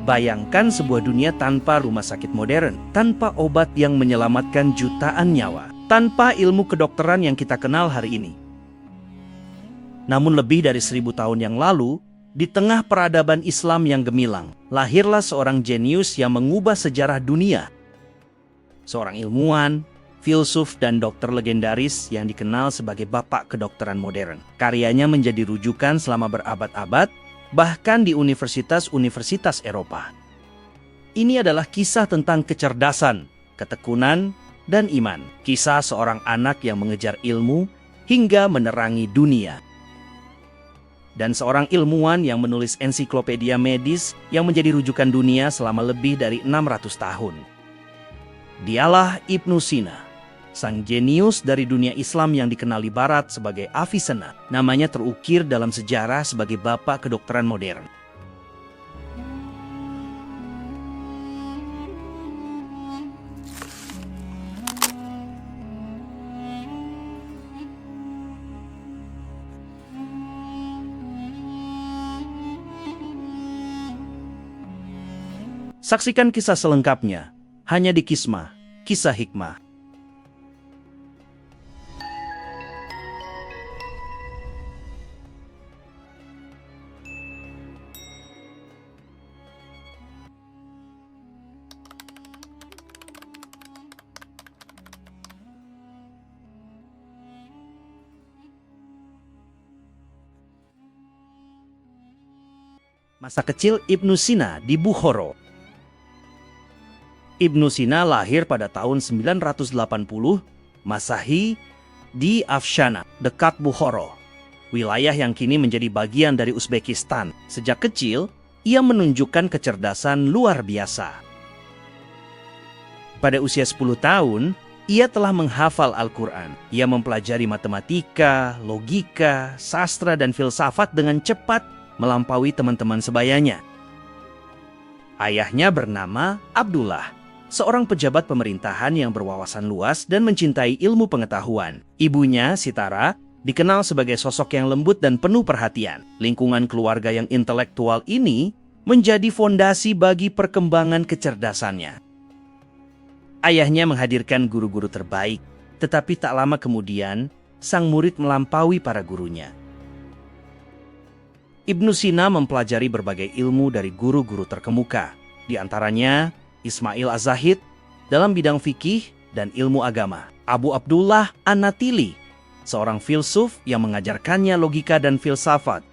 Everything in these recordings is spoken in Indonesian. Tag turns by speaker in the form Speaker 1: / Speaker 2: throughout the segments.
Speaker 1: Bayangkan sebuah dunia tanpa rumah sakit modern, tanpa obat yang menyelamatkan jutaan nyawa, tanpa ilmu kedokteran yang kita kenal hari ini. Namun lebih dari 1000 tahun yang lalu, di tengah peradaban Islam yang gemilang, lahirlah seorang jenius yang mengubah sejarah dunia. Seorang ilmuwan, filsuf, dan dokter legendaris yang dikenal sebagai bapak kedokteran modern. Karyanya menjadi rujukan selama berabad-abad, bahkan di universitas-universitas Eropa. Ini adalah kisah tentang kecerdasan, ketekunan, dan iman. Kisah seorang anak yang mengejar ilmu hingga menerangi dunia. Dan seorang ilmuwan yang menulis ensiklopedia medis yang menjadi rujukan dunia selama lebih dari 600 tahun. Dialah Ibnu Sina, sang jenius dari dunia Islam yang dikenal di Barat sebagai Avicenna. Namanya terukir dalam sejarah sebagai bapak kedokteran modern. Saksikan kisah selengkapnya hanya di Kismah, Kisah Hikmah. Masa kecil Ibnu Sina di Bukhara. Ibnu Sina lahir pada tahun 980 Masehi di Afshana, dekat Bukhara, wilayah yang kini menjadi bagian dari Uzbekistan. Sejak kecil, ia menunjukkan kecerdasan luar biasa. Pada usia 10 tahun, ia telah menghafal Al-Quran. Ia mempelajari matematika, logika, sastra, dan filsafat dengan cepat melampaui teman-teman sebayanya. Ayahnya bernama Abdullah, seorang pejabat pemerintahan yang berwawasan luas dan mencintai ilmu pengetahuan. Ibunya, Sitara, dikenal sebagai sosok yang lembut dan penuh perhatian. Lingkungan keluarga yang intelektual ini menjadi fondasi bagi perkembangan kecerdasannya. Ayahnya menghadirkan guru-guru terbaik, tetapi tak lama kemudian, sang murid melampaui para gurunya. Ibnu Sina mempelajari berbagai ilmu dari guru-guru terkemuka, di antaranya Ismail Az-Zahid dalam bidang fikih dan ilmu agama, Abu Abdullah An-Natili, seorang filsuf yang mengajarkannya logika dan filsafat.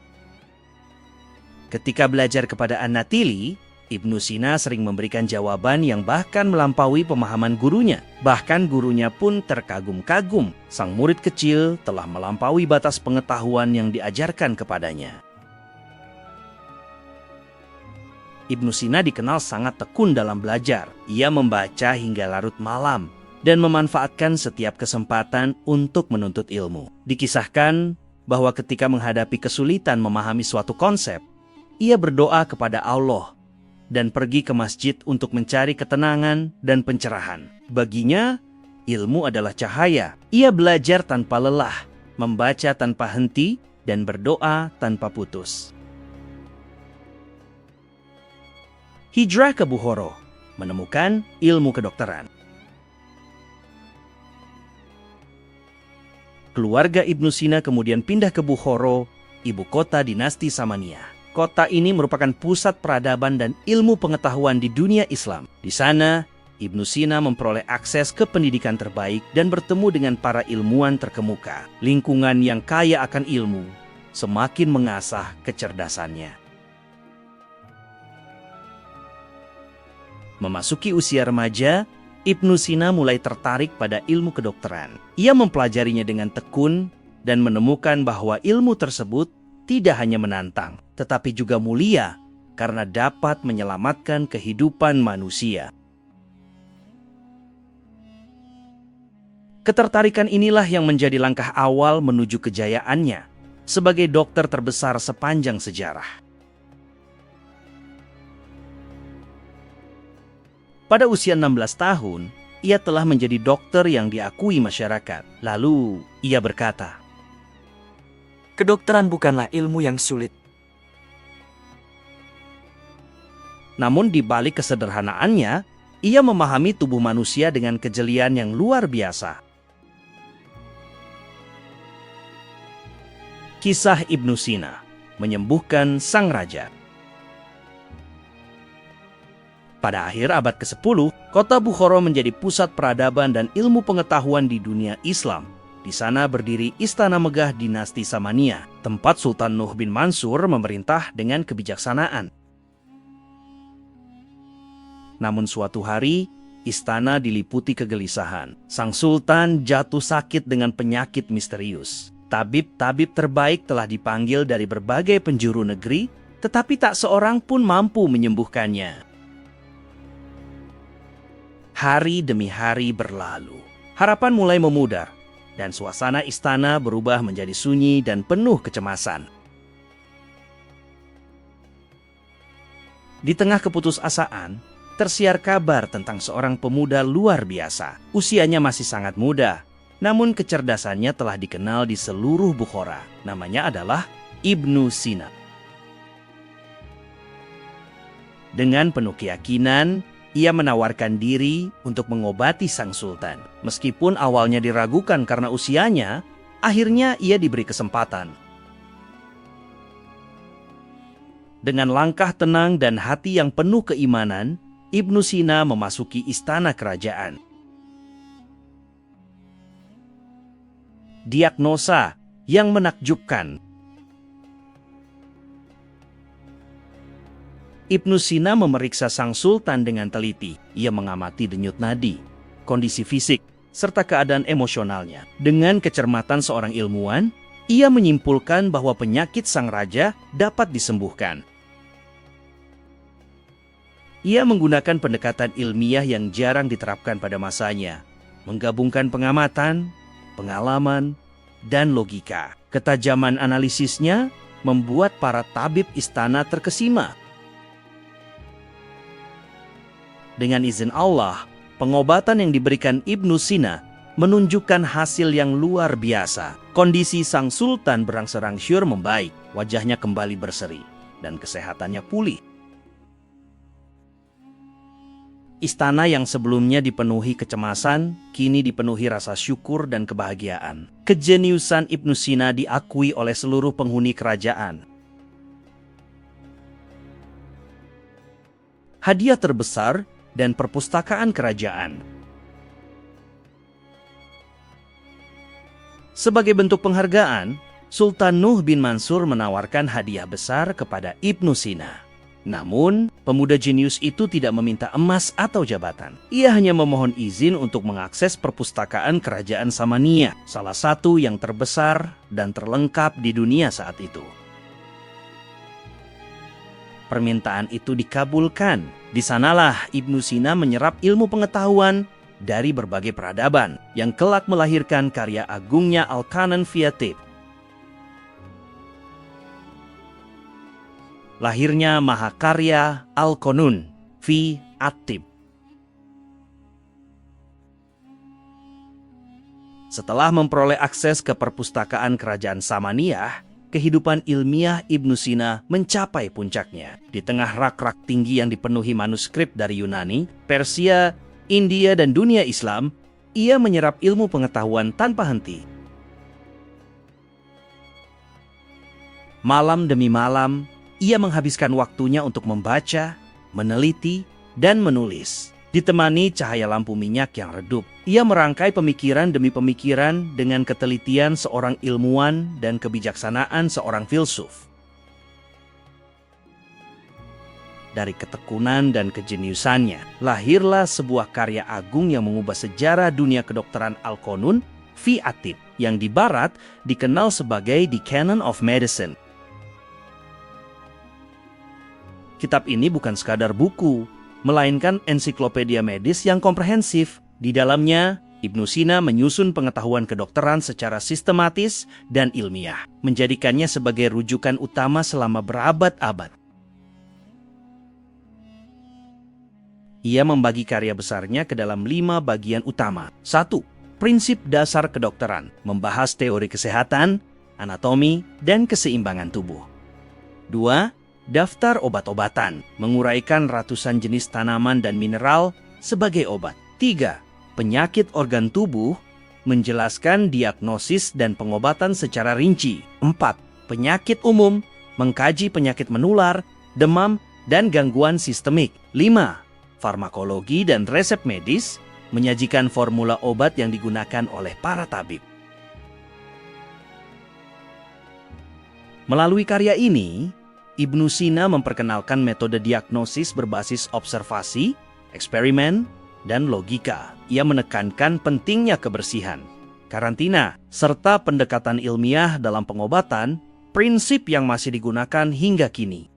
Speaker 1: Ketika belajar kepada An-Natili, Ibnu Sina sering memberikan jawaban yang bahkan melampaui pemahaman gurunya. Bahkan gurunya pun terkagum-kagum. Sang murid kecil telah melampaui batas pengetahuan yang diajarkan kepadanya. Ibnu Sina dikenal sangat tekun dalam belajar. Ia membaca hingga larut malam dan memanfaatkan setiap kesempatan untuk menuntut ilmu. Dikisahkan bahwa ketika menghadapi kesulitan memahami suatu konsep, ia berdoa kepada Allah dan pergi ke masjid untuk mencari ketenangan dan pencerahan. Baginya, ilmu adalah cahaya. Ia belajar tanpa lelah, membaca tanpa henti, dan berdoa tanpa putus. Hijrah ke Bukhara, menemukan ilmu kedokteran. Keluarga Ibnu Sina kemudian pindah ke Bukhara, ibu kota dinasti Samaniyah. Kota ini merupakan pusat peradaban dan ilmu pengetahuan di dunia Islam. Di sana, Ibnu Sina memperoleh akses ke pendidikan terbaik dan bertemu dengan para ilmuwan terkemuka. Lingkungan yang kaya akan ilmu semakin mengasah kecerdasannya. Memasuki usia remaja, Ibnu Sina mulai tertarik pada ilmu kedokteran. Ia mempelajarinya dengan tekun dan menemukan bahwa ilmu tersebut tidak hanya menantang, tetapi juga mulia karena dapat menyelamatkan kehidupan manusia. Ketertarikan inilah yang menjadi langkah awal menuju kejayaannya sebagai dokter terbesar sepanjang sejarah. Pada usia 16 tahun, ia telah menjadi dokter yang diakui masyarakat. Lalu, ia berkata,
Speaker 2: Kedokteran bukanlah ilmu yang sulit.
Speaker 1: Namun di balik kesederhanaannya, ia memahami tubuh manusia dengan kejelian yang luar biasa. Kisah Ibnu Sina, menyembuhkan sang raja. Pada akhir abad ke-10, kota Bukhara menjadi pusat peradaban dan ilmu pengetahuan di dunia Islam. Di sana berdiri Istana Megah dinasti Samaniyah, tempat Sultan Nuh bin Mansur memerintah dengan kebijaksanaan. Namun suatu hari, istana diliputi kegelisahan. Sang sultan jatuh sakit dengan penyakit misterius. Tabib-tabib terbaik telah dipanggil dari berbagai penjuru negeri, tetapi tak seorang pun mampu menyembuhkannya. Hari demi hari berlalu. Harapan mulai memudar, dan suasana istana berubah menjadi sunyi dan penuh kecemasan. Di tengah keputusasaan, tersiar kabar tentang seorang pemuda luar biasa. Usianya masih sangat muda, namun kecerdasannya telah dikenal di seluruh Bukhara. Namanya adalah Ibnu Sina. Dengan penuh keyakinan, ia menawarkan diri untuk mengobati sang sultan. Meskipun awalnya diragukan karena usianya, akhirnya ia diberi kesempatan. Dengan langkah tenang dan hati yang penuh keimanan, Ibnu Sina memasuki istana kerajaan. Diagnosa yang menakjubkan. Ibnu Sina memeriksa sang sultan dengan teliti. Ia mengamati denyut nadi, kondisi fisik, serta keadaan emosionalnya. Dengan kecermatan seorang ilmuwan, ia menyimpulkan bahwa penyakit sang raja dapat disembuhkan. Ia menggunakan pendekatan ilmiah yang jarang diterapkan pada masanya, menggabungkan pengamatan, pengalaman, dan logika. Ketajaman analisisnya membuat para tabib istana terkesima. Dengan izin Allah, pengobatan yang diberikan Ibnu Sina menunjukkan hasil yang luar biasa. Kondisi sang sultan berangsur-angsur membaik, wajahnya kembali berseri, dan kesehatannya pulih. Istana yang sebelumnya dipenuhi kecemasan, kini dipenuhi rasa syukur dan kebahagiaan. Kejeniusan Ibnu Sina diakui oleh seluruh penghuni kerajaan. Hadiah terbesar dan perpustakaan kerajaan. Sebagai bentuk penghargaan, Sultan Nuh bin Mansur menawarkan hadiah besar kepada Ibnu Sina. Namun, pemuda jenius itu tidak meminta emas atau jabatan. Ia hanya memohon izin untuk mengakses perpustakaan kerajaan Samaniyah, salah satu yang terbesar dan terlengkap di dunia saat itu. Permintaan itu dikabulkan. Di sanalah Ibnu Sina menyerap ilmu pengetahuan dari berbagai peradaban yang kelak melahirkan karya agungnya Al-Qanan fi At-Tib. Lahirnya mahakarya Al-Qanun fi At-Tib. Setelah memperoleh akses ke perpustakaan kerajaan Samaniyah, kehidupan ilmiah Ibnu Sina mencapai puncaknya. Di tengah rak-rak tinggi yang dipenuhi manuskrip dari Yunani, Persia, India, dan dunia Islam, ia menyerap ilmu pengetahuan tanpa henti. Malam demi malam, ia menghabiskan waktunya untuk membaca, meneliti, dan menulis. Ditemani cahaya lampu minyak yang redup, ia merangkai pemikiran demi pemikiran dengan ketelitian seorang ilmuwan dan kebijaksanaan seorang filsuf. Dari ketekunan dan kejeniusannya, lahirlah sebuah karya agung yang mengubah sejarah dunia kedokteran Al-Qanun fi At-Tib, yang di Barat dikenal sebagai The Canon of Medicine. Kitab ini bukan sekadar buku, melainkan ensiklopedia medis yang komprehensif. Di dalamnya, Ibnu Sina menyusun pengetahuan kedokteran secara sistematis dan ilmiah, menjadikannya sebagai rujukan utama selama berabad-abad. Ia membagi karya besarnya ke dalam 5 bagian utama. 1. Prinsip dasar kedokteran, membahas teori kesehatan, anatomi, dan keseimbangan tubuh. 2. Daftar obat-obatan, menguraikan ratusan jenis tanaman dan mineral sebagai obat. 3. Penyakit organ tubuh, menjelaskan diagnosis dan pengobatan secara rinci. 4. Penyakit umum, mengkaji penyakit menular, demam, dan gangguan sistemik. 5. Farmakologi dan resep medis, menyajikan formula obat yang digunakan oleh para tabib. Melalui karya ini, Ibnu Sina memperkenalkan metode diagnosis berbasis observasi, eksperimen, dan logika. Ia menekankan pentingnya kebersihan, karantina, serta pendekatan ilmiah dalam pengobatan, prinsip yang masih digunakan hingga kini.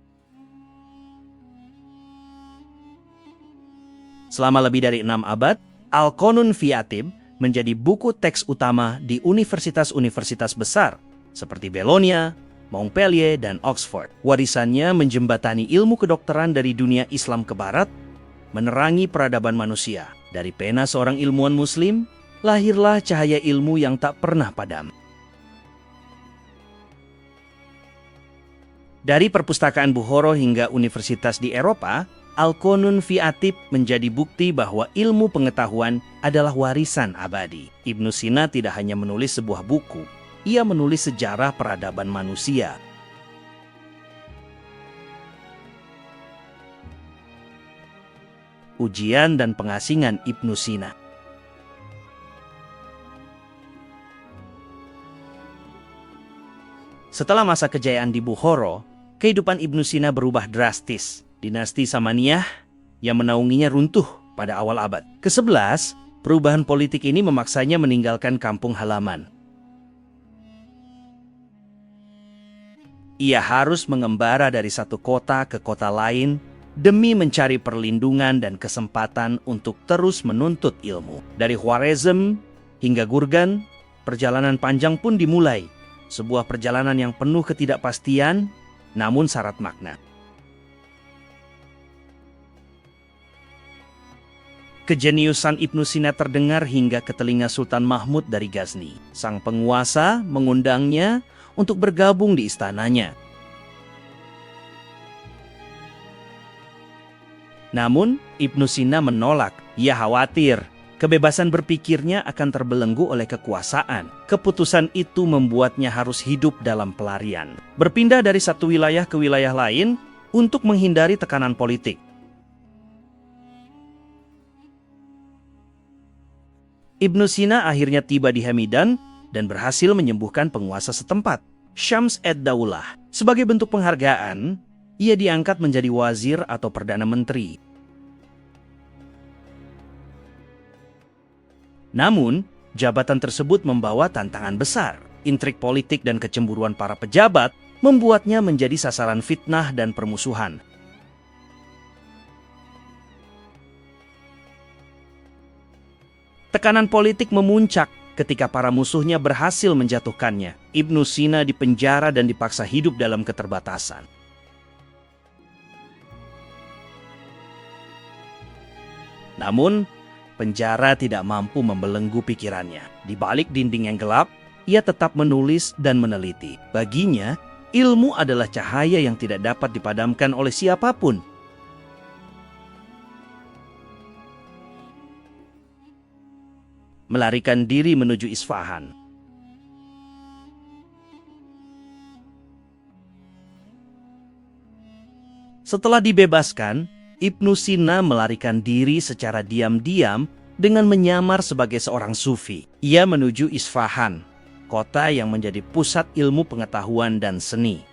Speaker 1: Selama lebih dari 6 abad, Al-Qanun fi Atib menjadi buku teks utama di universitas-universitas besar seperti Bologna, Montpellier, dan Oxford. Warisannya menjembatani ilmu kedokteran dari dunia Islam ke barat, menerangi peradaban manusia. Dari pena seorang ilmuwan muslim, lahirlah cahaya ilmu yang tak pernah padam. Dari perpustakaan Bukhara hingga universitas di Eropa, Al-Qanun fi Atib menjadi bukti bahwa ilmu pengetahuan adalah warisan abadi. Ibnu Sina tidak hanya menulis sebuah buku, ia menulis sejarah peradaban manusia. Ujian dan pengasingan Ibnu Sina. Setelah masa kejayaan di Bukhara, kehidupan Ibnu Sina berubah drastis. Dinasti Samaniyah yang menaunginya runtuh pada awal abad ke-11. Perubahan politik ini memaksanya meninggalkan kampung halaman. Ia harus mengembara dari satu kota ke kota lain demi mencari perlindungan dan kesempatan untuk terus menuntut ilmu. Dari Khwarezm hingga Gurgan, perjalanan panjang pun dimulai. Sebuah perjalanan yang penuh ketidakpastian, namun syarat makna. Kejeniusan Ibnu Sina terdengar hingga ke telinga Sultan Mahmud dari Ghazni. Sang penguasa mengundangnya untuk bergabung di istananya. Namun, Ibnu Sina menolak. Ia khawatir kebebasan berpikirnya akan terbelenggu oleh kekuasaan. Keputusan itu membuatnya harus hidup dalam pelarian, berpindah dari satu wilayah ke wilayah lain untuk menghindari tekanan politik. Ibnu Sina akhirnya tiba di Hamidan dan berhasil menyembuhkan penguasa setempat, Syams ad-Daulah. Sebagai bentuk penghargaan, ia diangkat menjadi wazir atau perdana menteri. Namun, jabatan tersebut membawa tantangan besar. Intrik politik dan kecemburuan para pejabat membuatnya menjadi sasaran fitnah dan permusuhan. Tekanan politik memuncak ketika para musuhnya berhasil menjatuhkannya. Ibnu Sina dipenjara dan dipaksa hidup dalam keterbatasan. Namun, penjara tidak mampu membelenggu pikirannya. Di balik dinding yang gelap, ia tetap menulis dan meneliti. Baginya, ilmu adalah cahaya yang tidak dapat dipadamkan oleh siapapun. Melarikan diri menuju Isfahan. Setelah dibebaskan, Ibnu Sina melarikan diri secara diam-diam dengan menyamar sebagai seorang sufi. Ia menuju Isfahan, kota yang menjadi pusat ilmu pengetahuan dan seni.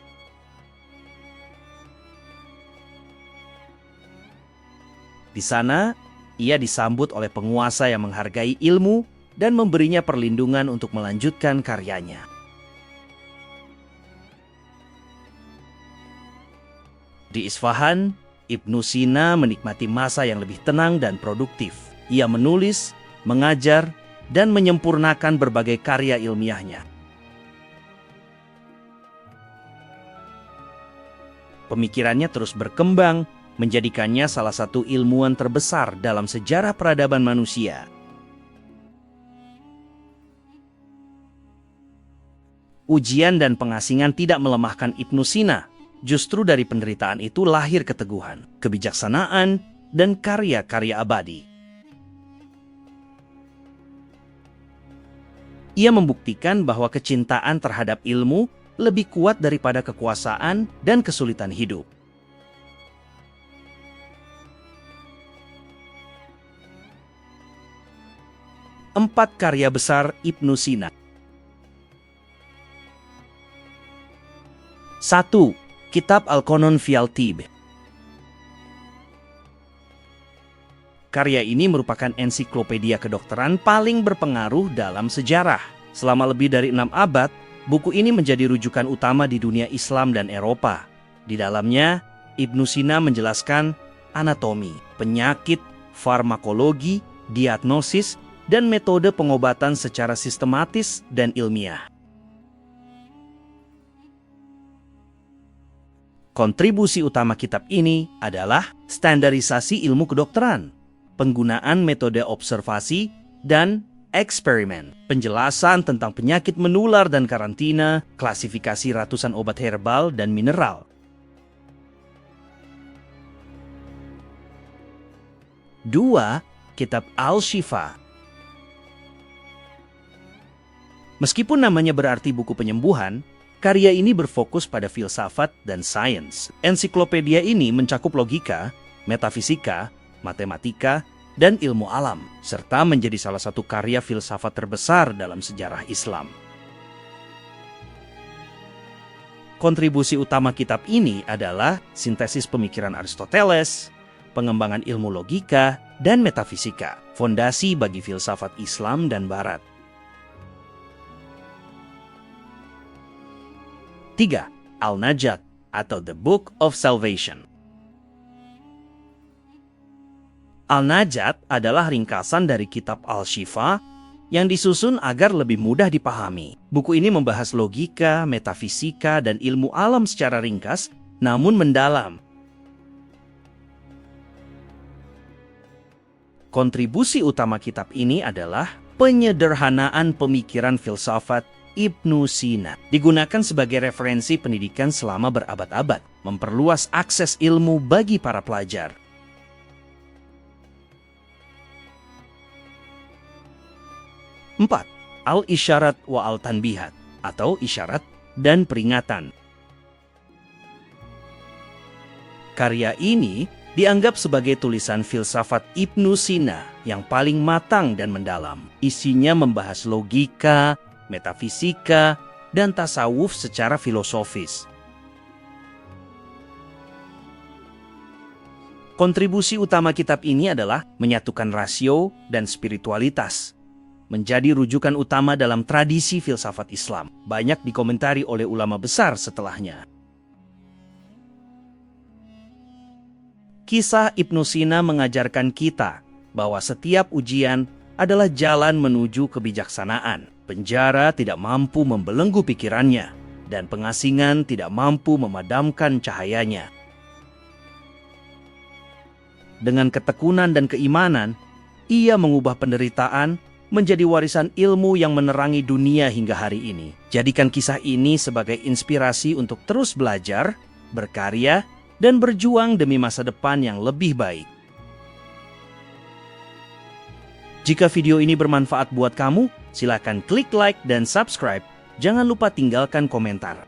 Speaker 1: Di sana, ia disambut oleh penguasa yang menghargai ilmu dan memberinya perlindungan untuk melanjutkan karyanya. Di Isfahan, Ibnu Sina menikmati masa yang lebih tenang dan produktif. Ia menulis, mengajar, dan menyempurnakan berbagai karya ilmiahnya. Pemikirannya terus berkembang, menjadikannya salah satu ilmuwan terbesar dalam sejarah peradaban manusia. Ujian dan pengasingan tidak melemahkan Ibnu Sina. Justru dari penderitaan itu lahir keteguhan, kebijaksanaan, dan karya-karya abadi. Ia membuktikan bahwa kecintaan terhadap ilmu lebih kuat daripada kekuasaan dan kesulitan hidup. Empat karya besar Ibnu Sina. 1. Kitab Al-Qanon fil Tibb. Karya ini merupakan ensiklopedia kedokteran paling berpengaruh dalam sejarah. Selama lebih dari 6 abad, buku ini menjadi rujukan utama di dunia Islam dan Eropa. Di dalamnya, Ibnu Sina menjelaskan anatomi, penyakit, farmakologi, diagnosis, dan metode pengobatan secara sistematis dan ilmiah. Kontribusi utama kitab ini adalah standarisasi ilmu kedokteran, penggunaan metode observasi dan eksperimen, penjelasan tentang penyakit menular dan karantina, klasifikasi ratusan obat herbal dan mineral. 2. Kitab Al-Shifa. Meskipun namanya berarti buku penyembuhan, karya ini berfokus pada filsafat dan sains. Ensiklopedia ini mencakup logika, metafisika, matematika, dan ilmu alam, serta menjadi salah satu karya filsafat terbesar dalam sejarah Islam. Kontribusi utama kitab ini adalah sintesis pemikiran Aristoteles, pengembangan ilmu logika, dan metafisika, fondasi bagi filsafat Islam dan Barat. 3. Al-Najat atau The Book of Salvation. Al-Najat adalah ringkasan dari kitab Al-Shifa yang disusun agar lebih mudah dipahami. Buku ini membahas logika, metafisika, dan ilmu alam secara ringkas, namun mendalam. Kontribusi utama kitab ini adalah penyederhanaan pemikiran filsafat Ibnu Sina. Digunakan sebagai referensi pendidikan selama berabad-abad, memperluas akses ilmu bagi para pelajar. 4. Al-Isyarat wa Al-Tanbihat atau isyarat dan peringatan. Karya ini dianggap sebagai tulisan filsafat Ibnu Sina yang paling matang dan mendalam. Isinya membahas logika, metafisika, dan tasawuf secara filosofis. Kontribusi utama kitab ini adalah menyatukan rasio dan spiritualitas, menjadi rujukan utama dalam tradisi filsafat Islam. Banyak dikomentari oleh ulama besar setelahnya. Kisah Ibnu Sina mengajarkan kita bahwa setiap ujian adalah jalan menuju kebijaksanaan. Penjara tidak mampu membelenggu pikirannya, dan pengasingan tidak mampu memadamkan cahayanya. Dengan ketekunan dan keimanan, ia mengubah penderitaan menjadi warisan ilmu yang menerangi dunia hingga hari ini. Jadikan kisah ini sebagai inspirasi untuk terus belajar, berkarya, dan berjuang demi masa depan yang lebih baik. Jika video ini bermanfaat buat kamu, silakan klik like dan subscribe. Jangan lupa tinggalkan komentar.